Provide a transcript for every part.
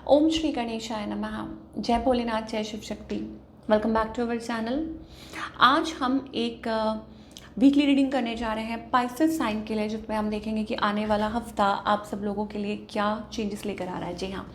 ओम श्री गणेशाय नमः। जय भोलेनाथ, जय Shiv Shakti. Welcome back to our channel. आज हम एक वीकली रीडिंग करने जा रहे हैं पाइसेस साइन के लिए, जिसमें हम देखेंगे कि आने वाला हफ्ता आप सब लोगों के लिए क्या चेंजेस लेकर आ रहा है। जी हाँ,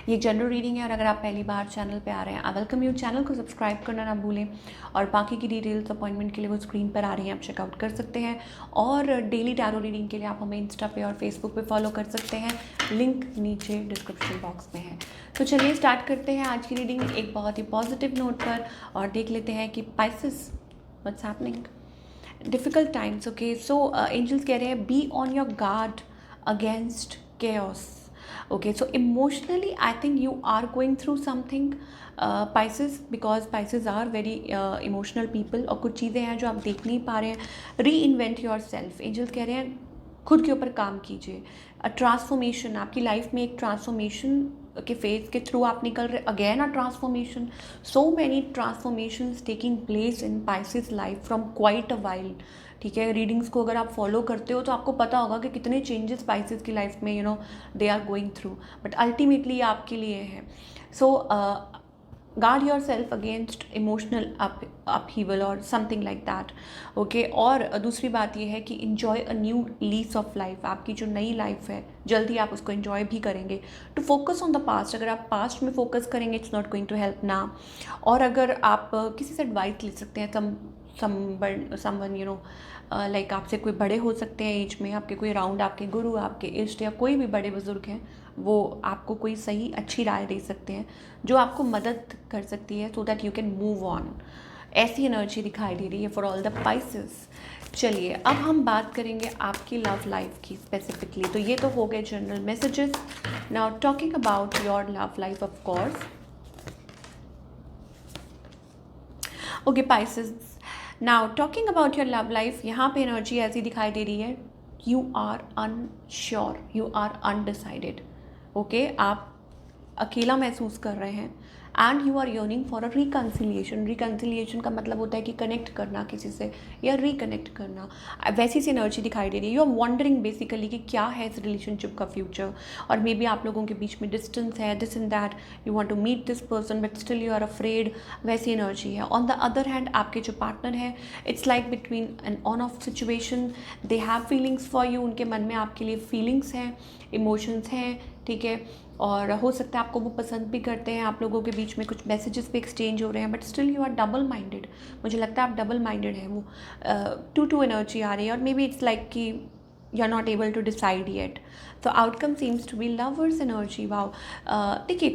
ये जनरल रीडिंग है और अगर आप पहली बार चैनल पे आ रहे हैं, आई वेलकम यू। चैनल को सब्सक्राइब करना ना भूलें और बाकी की डिटेल्स अपॉइंटमेंट के लिए वो स्क्रीन पर आ रही हैं, आप चेकआउट कर सकते हैं। और डेली टैरो रीडिंग के लिए आप हमें इंस्टा पे और फेसबुक पे फॉलो कर सकते हैं, लिंक नीचे डिस्क्रिप्शन बॉक्स में है। तो चलिए स्टार्ट करते हैं आज की रीडिंग एक बहुत ही पॉजिटिव नोट पर और देख लेते हैं कि Pisces what's happening. Difficult times, okay. So angels कह रहे हैं be on your guard against chaos. Okay, so emotionally I think you are going through something, Pisces, because Pisces are very emotional people और कुछ चीज़ें हैं जो आप देख नहीं पा रहे हैं। री इन्वेंट योर सेल्फ, एंजल्स कह रहे हैं खुद के ऊपर काम कीजिए। ट्रांसफॉर्मेशन, आपकी लाइफ में एक ट्रांसफॉर्मेशन के फेज के थ्रू आप निकल रहे। Again a transformation, so many transformations taking place in Pisces life from quite a while. ठीक है, रीडिंग्स को अगर आप फॉलो करते हो तो आपको पता होगा कि कितने चेंजेस स्पाइसेस की लाइफ में they are going through, but ultimately आपके लिए है। So guard yourself against emotional upheaval और समथिंग लाइक दैट, ओके। और दूसरी बात यह है कि enjoy a new lease of life, आपकी जो नई लाइफ है जल्दी आप उसको इन्जॉय भी करेंगे। To focus on the past, अगर आप पास्ट में फोकस करेंगे it's not going to help ना। और अगर आप किसी से एडवाइस ले सकते हैं, समवन लाइक आपसे कोई बड़े हो सकते हैं एज में, आपके कोई अराउंड, आपके गुरु, आपके इष्ट या कोई भी बड़े बुजुर्ग हैं, वो आपको कोई सही अच्छी राय दे सकते हैं जो आपको मदद कर सकती है so that you can move on. ऐसी एनर्जी दिखाई दे रही है फॉर ऑल द पाइसेस। चलिए अब हम बात करेंगे आपकी लव लाइफ की स्पेसिफिकली। तो ये तो हो गए general messages. Now talking about your love life, of course. Okay Pisces, now talking about your love life, यहाँ पे एनर्जी ऐसी दिखाई दे रही है, you are unsure, you are undecided. Okay, आप अकेला महसूस कर रहे हैं and you are yearning for a reconciliation. Reconciliation का मतलब होता है कि कनेक्ट करना किसी से या रिकनेक्ट करना। वैसी सी एनर्जी दिखाई दे रही है। यू आर वॉन्डरिंग बेसिकली कि क्या है इस रिलेशनशिप का फ्यूचर, और मे बी आप लोगों के बीच में डिस्टेंस है, this and that, you want to meet this person but still you are afraid, वैसी एनर्जी है। ऑन द अदर हैंड आपके जो पार्टनर है, it's like between an on off situation, they have feelings for you, उनके मन में आपके लिए फीलिंग्स हैं, इमोशंस हैं, ठीक है। और हो सकता है आपको वो पसंद भी करते हैं, आप लोगों के बीच में कुछ मैसेजेस भी एक्सचेंज हो रहे हैं, but still you are double minded. मुझे लगता है आप डबल माइंडेड हैं। वो टू एनर्जी आ रही है और मे बी इट्स लाइक कि you are not able to decide yet. तो outcome seems to be lovers energy. Wow, देखिए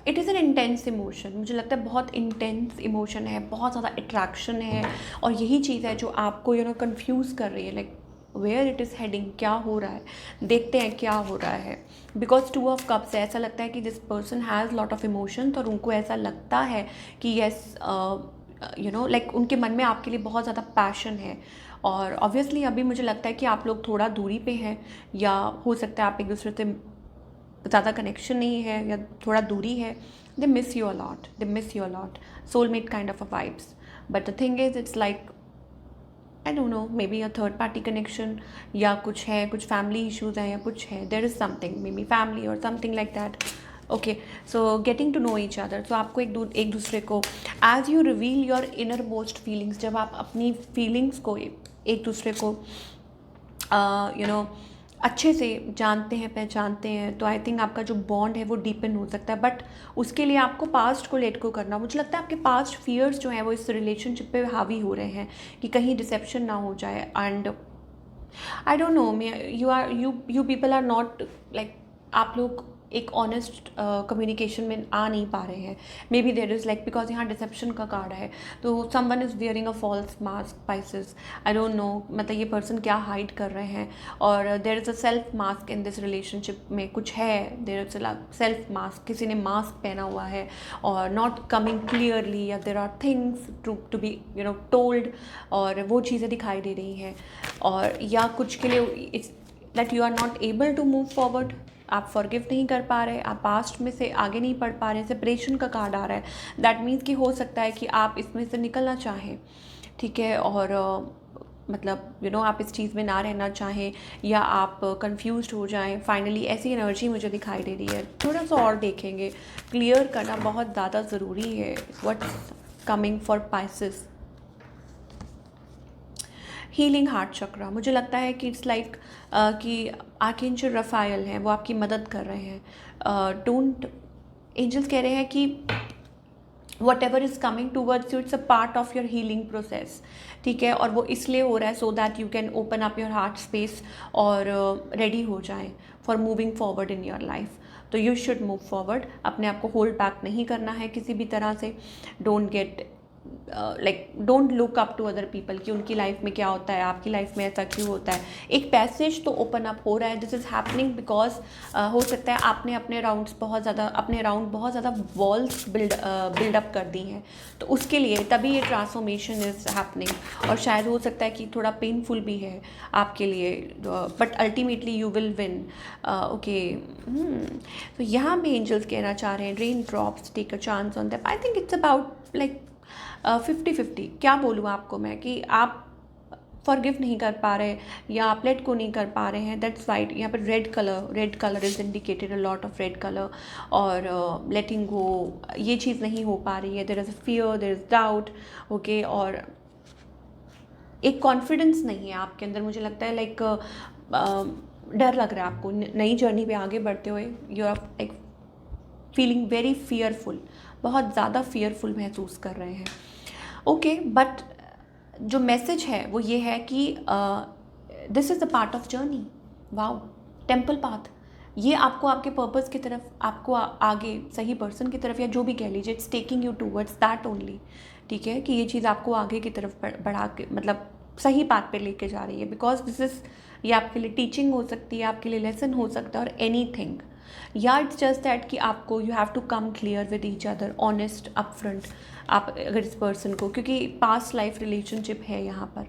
it is an intense emotion. मुझे लगता है बहुत इंटेंस इमोशन है, बहुत ज़्यादा अट्रैक्शन है, और यही चीज़ है जो आपको कन्फ्यूज़ कर रही है, like where it is heading, क्या हो रहा है, देखते हैं क्या हो रहा है। बिकॉज टू ऑफ कप्स है, ऐसा लगता है कि this person has lot of emotions और उनको ऐसा लगता है कि येस लाइक उनके मन में आपके लिए बहुत ज़्यादा पैशन है। और ऑब्वियसली अभी मुझे लगता है कि आप लोग थोड़ा दूरी पे हैं, या हो सकता है आप एक दूसरे से ज़्यादा कनेक्शन नहीं है या थोड़ा दूरी है। They miss you a lot, they miss you a lot, soulmate kind of a vibes. But the thing is it's like I don't no, may be a third party connection, या कुछ है, कुछ फैमिली इश्यूज़ हैं या कुछ है, there is something, maybe family और something like that. Okay, so getting to know each other. तो आपको एक दूसरे को as you reveal your innermost feelings, जब आप अपनी फीलिंग्स को एक दूसरे को अच्छे से जानते हैं, पहचानते हैं, तो आई थिंक आपका जो बॉन्ड है वो डीपन हो सकता है। बट उसके लिए आपको पास्ट को लेट को करना। मुझे लगता है आपके पास्ट फियर्स जो हैं वो इस रिलेशनशिप पे हावी हो रहे हैं कि कहीं डिसेप्शन ना हो जाए। And I don't know, you people are not like, आप लोग एक ऑनेस्ट कम्युनिकेशन में आ नहीं पा रहे हैं। Maybe there is like, because यहाँ डिसेप्शन का कार्ड है, तो someone is wearing a false mask, Pisces. I don't know, मतलब ये पर्सन क्या हाइड कर रहे हैं। और there is a self mask in this relationship में, कुछ है, there is a self mask, किसी ने मास्क पहना हुआ है और नॉट कमिंग क्लियरली, या there are things to be told, और वो चीज़ें दिखाई दे रही हैं। और या कुछ के लिए it's that you are not able to move forward, आप फॉरगिव नहीं कर पा रहे, आप पास्ट में से आगे नहीं बढ़ पा रहे। सेपरेशन का कार्ड आ रहा है, दैट मीन्स कि हो सकता है कि आप इसमें से निकलना चाहें, ठीक है। और मतलब आप इस चीज़ में ना रहना चाहें या आप कंफ्यूज्ड हो जाएं, फाइनली ऐसी एनर्जी मुझे दिखाई दे रही है। थोड़ा सा और देखेंगे, क्लियर करना बहुत ज़्यादा ज़रूरी है what's coming for Pisces. Healing heart chakra, मुझे लगता है कि इट्स लाइक कि आर्कएंजल रफायल हैं, वो आपकी मदद कर रहे हैं। डोंट एंजल्स कह रहे हैं कि what ever is coming towards you, it's a part of your healing process, ठीक है। और वो इसलिए हो रहा है so that you can open up your heart space और रेडी हो जाएं for moving forward in your life. तो यू शुड मूव फॉरवर्ड, अपने आप को होल्ड बैक नहीं करना है किसी भी तरह से। Don't get don't look up to other people कि उनकी लाइफ में क्या होता है, आपकी लाइफ में ऐसा क्यों होता है। एक पैसेज तो ओपन अप हो रहा है, दिस इज़ हैपनिंग बिकॉज हो सकता है आपने अपने राउंड बहुत ज़्यादा वॉल्स बिल्डअप कर दी हैं, तो उसके लिए तभी ये ट्रांसफॉर्मेशन इज़ हैपनिंग। और शायद हो सकता है कि थोड़ा पेनफुल भी है आपके लिए, but ultimately you will win. Okay, तो यहाँ भी एंजल्स कहना चाह रहे हैं rain drops, take a chance on them. I think it's about like 50-50। क्या बोलूँ आपको मैं कि आप फॉरगिव नहीं कर पा रहे या आप लेट को नहीं कर पा रहे हैं, दैट्स राइट। यहाँ पर red colour is indicated, a lot of red colour. और लेटिंग गो, ये चीज़ नहीं हो पा रही है। There is a fear, there is doubt, okay. और एक कॉन्फिडेंस नहीं है आपके अंदर, मुझे लगता है लाइक डर लग रहा है आपको नई जर्नी पे आगे बढ़ते हुए। You are like feeling very fearful, बहुत ज़्यादा फियरफुल महसूस कर रहे हैं, ओके। बट जो मैसेज है वो ये है कि this is the part of journey. Wow, temple path, ये आपको आपके पर्पस की तरफ, आपको आगे सही पर्सन की तरफ, या जो भी कह लीजिए, it's taking you towards that only, ठीक है। कि ये चीज़ आपको आगे की तरफ बढ़ा के, मतलब सही पाथ पे लेके जा रही है। बिकॉज दिस इज़, ये आपके लिए टीचिंग हो सकती है, आपके लिए लेसन हो सकता है, और एनीथिंग, या इट्स जस्ट दैट कि आपको you have to come clear with each other, honest upfront. आप अगर इस पर्सन को, क्योंकि पास्ट लाइफ रिलेशनशिप है यहाँ पर,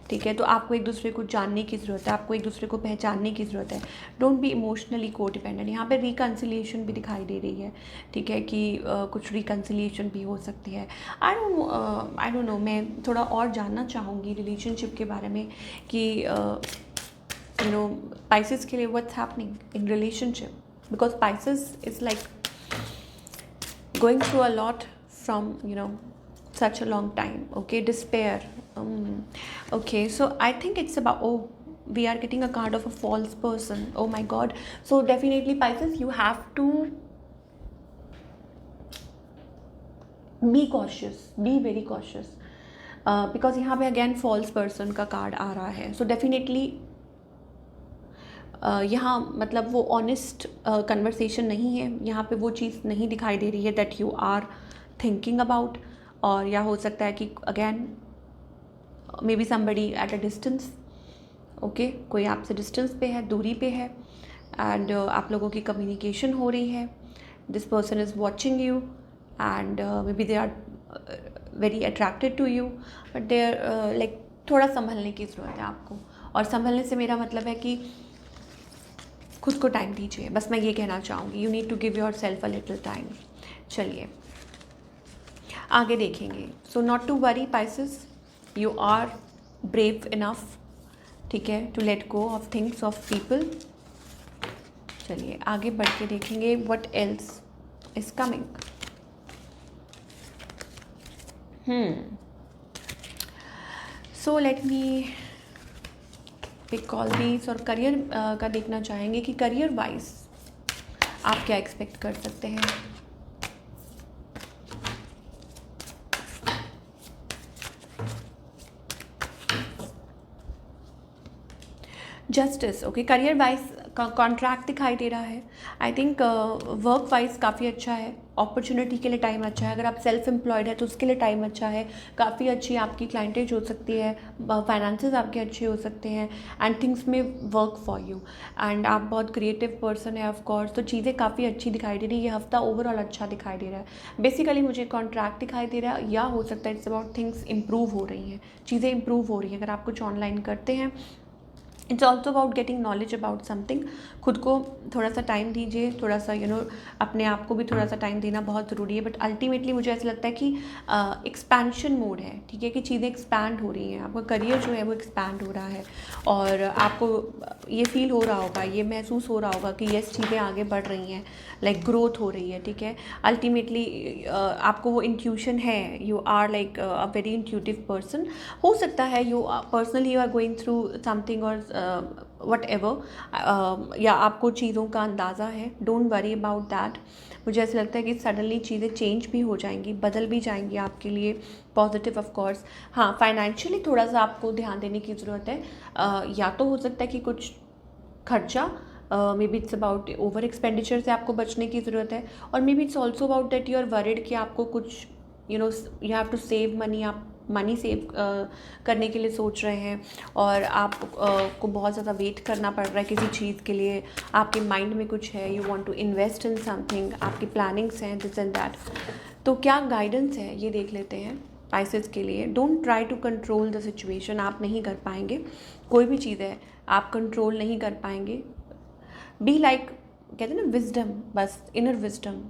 ठीक है, तो आपको एक दूसरे को जानने की ज़रूरत है, आपको एक दूसरे को पहचानने की ज़रूरत है। डोंट बी इमोशनली को डिपेंडेंट। यहाँ पे रिकन्सिलिएशन भी दिखाई दे रही है, ठीक है, कि कुछ रिकन्सिलिएशन भी हो सकती है। आई डोंट नो, मैं थोड़ा और जानना चाहूँगी रिलेशनशिप के बारे में कि पाइसेस के लिए what's happening in relationship, because Pisces is like going through a lot from such a long time, okay. Despair, okay. So I think it's about, oh, we are getting a card of a false person, oh my god. So definitely Pisces, you have to be cautious, be very cautious, because यहाँ पे again false person का card आ रहा है। So definitely यहाँ मतलब वो honest conversation नहीं है, यहाँ पे वो चीज़ नहीं दिखाई दे रही है that you are thinking about. और या हो सकता है कि again maybe somebody at a distance, okay, कोई आपसे डिस्टेंस पे है, दूरी पे है, एंड आप लोगों की कम्युनिकेशन हो रही है। This person is watching you and maybe they are very attracted to you, but they are like, थोड़ा संभलने की ज़रूरत है आपको। और संभलने से मेरा मतलब है कि खुद को टाइम दीजिए, बस मैं ये कहना चाहूँगी, you need to give yourself a little time. चलिए आगे देखेंगे। So not to worry Pisces, you are brave enough, ठीक है, to let go of things, of people. चलिए आगे बढ़ के देखेंगे what else is coming. So let me pick all these. और करियर का देखना चाहेंगे कि करियर वाइज आप क्या एक्सपेक्ट कर सकते हैं। Justice, okay. करियर वाइज का कॉन्ट्रैक्ट दिखाई दे रहा है। आई थिंक वर्क वाइज काफ़ी अच्छा है, अपॉर्चुनिटी के लिए टाइम अच्छा है। अगर आप सेल्फ एम्प्लॉयड है तो उसके लिए टाइम अच्छा है, काफ़ी अच्छी आपकी क्लाइंटेज हो सकती है, फाइनेंसेस आपके अच्छे हो सकते हैं, एंड थिंग्स में वर्क फॉर यू। एंड आप बहुत क्रिएटिव पर्सन है ऑफ कोर्स, तो चीज़ें काफ़ी अच्छी दिखाई दे रही है। ये हफ्ता ओवरऑल अच्छा दिखाई दे रहा है। बेसिकली मुझे कॉन्ट्रैक्ट दिखाई दे रहा है, या हो सकता है इट्स अबाउट थिंग्स इम्प्रूव हो रही हैं, चीज़ें इम्प्रूव हो रही हैं। अगर आप कुछ ऑनलाइन करते हैं it's also about getting knowledge about something. खुद को थोड़ा सा टाइम दीजिए, थोड़ा सा अपने आप को भी थोड़ा सा टाइम देना बहुत ज़रूरी है। बट अल्टीमेटली मुझे ऐसा लगता है कि एक्सपेंशन मोड है, ठीक है, कि चीज़ें एक्सपैंड हो रही हैं, आपका करियर जो है वो एक्सपैंड हो रहा है, और आपको ये फील हो रहा होगा, ये महसूस हो रहा होगा कि यस चीज़ें आगे बढ़ रही हैं, लाइक ग्रोथ हो रही है, ठीक है। अल्टीमेटली आपको वो इंट्यूशन है, you are like a very intuitive person. हो सकता है you personally you are going through something और वट एवर, या आपको चीज़ों का अंदाज़ा है, डोंट वरी अबाउट दैट। मुझे ऐसा लगता है कि सडनली चीज़ें चेंज भी हो जाएंगी, बदल भी जाएंगी आपके लिए पॉजिटिव ऑफ कोर्स। हाँ, फाइनेंशियली थोड़ा सा आपको ध्यान देने की ज़रूरत है। या तो हो सकता है कि कुछ खर्चा, maybe it's about over expenditure से आपको बचने की ज़रूरत है, और maybe it's also about that you are worried कि आपको कुछ you have to save money, आप मनी सेव करने के लिए सोच रहे हैं, और आप को बहुत ज़्यादा वेट करना पड़ रहा है किसी चीज़ के लिए, आपके माइंड में कुछ है, you want to invest in something, आपकी प्लानिंग्स हैं दिस एंड दैट। तो क्या गाइडेंस है ये देख लेते हैं पाइसेस के लिए। Don't try to control the situation, आप नहीं कर पाएंगे, कोई भी चीज़ है आप कंट्रोल नहीं कर पाएंगे। बी लाइक, कहते हैं ना विजडम, बस इनर विजडम,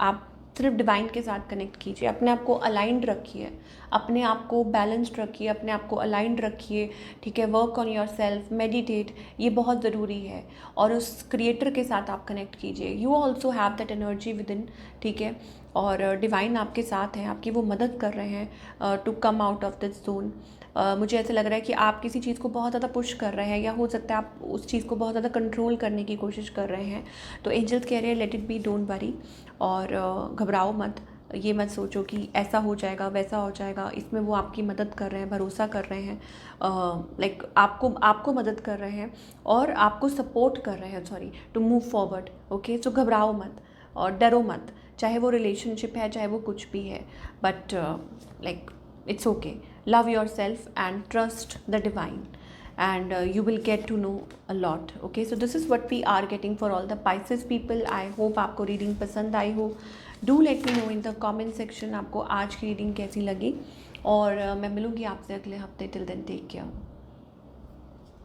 आप सिर्फ डिवाइन के साथ कनेक्ट कीजिए, अपने आप को अलाइंड रखिए, अपने आप को बैलेंस्ड रखिए, अपने आप को अलाइंड रखिए, ठीक है। Work on your self, meditate, ये बहुत ज़रूरी है, और उस क्रिएटर के साथ आप कनेक्ट कीजिए। You also have that energy with in, ठीक है, और डिवाइन आपके साथ हैं, आपकी वो मदद कर रहे हैं to come out of this zone. मुझे ऐसा लग रहा है कि आप किसी चीज़ को बहुत ज़्यादा पुश कर रहे हैं, या हो सकता है आप उस चीज़ को बहुत ज़्यादा कंट्रोल करने की कोशिश कर रहे हैं। तो एंजल्स कह रहे हैं let it be, don't worry, और घबराओ मत, ये मत सोचो कि ऐसा हो जाएगा वैसा हो जाएगा। इसमें वो आपकी मदद कर रहे हैं, भरोसा कर रहे हैं, लाइक आपको मदद कर रहे हैं, और आपको सपोर्ट कर रहे हैं, sorry, to move forward. Okay, तो घबराओ मत और डरो मत, चाहे वो रिलेशनशिप है, चाहे वो कुछ भी है, but like it's okay. Love yourself and trust the divine, and you will get to know a lot. Okay, so this is what we are getting for all the Pisces people. I hope आपको reading पसंद आई हो। Do let me know in the comment section आपको आज की reading कैसी लगी, और मैं मिलूँगी आपसे अगले हफ्ते। Till then, take care.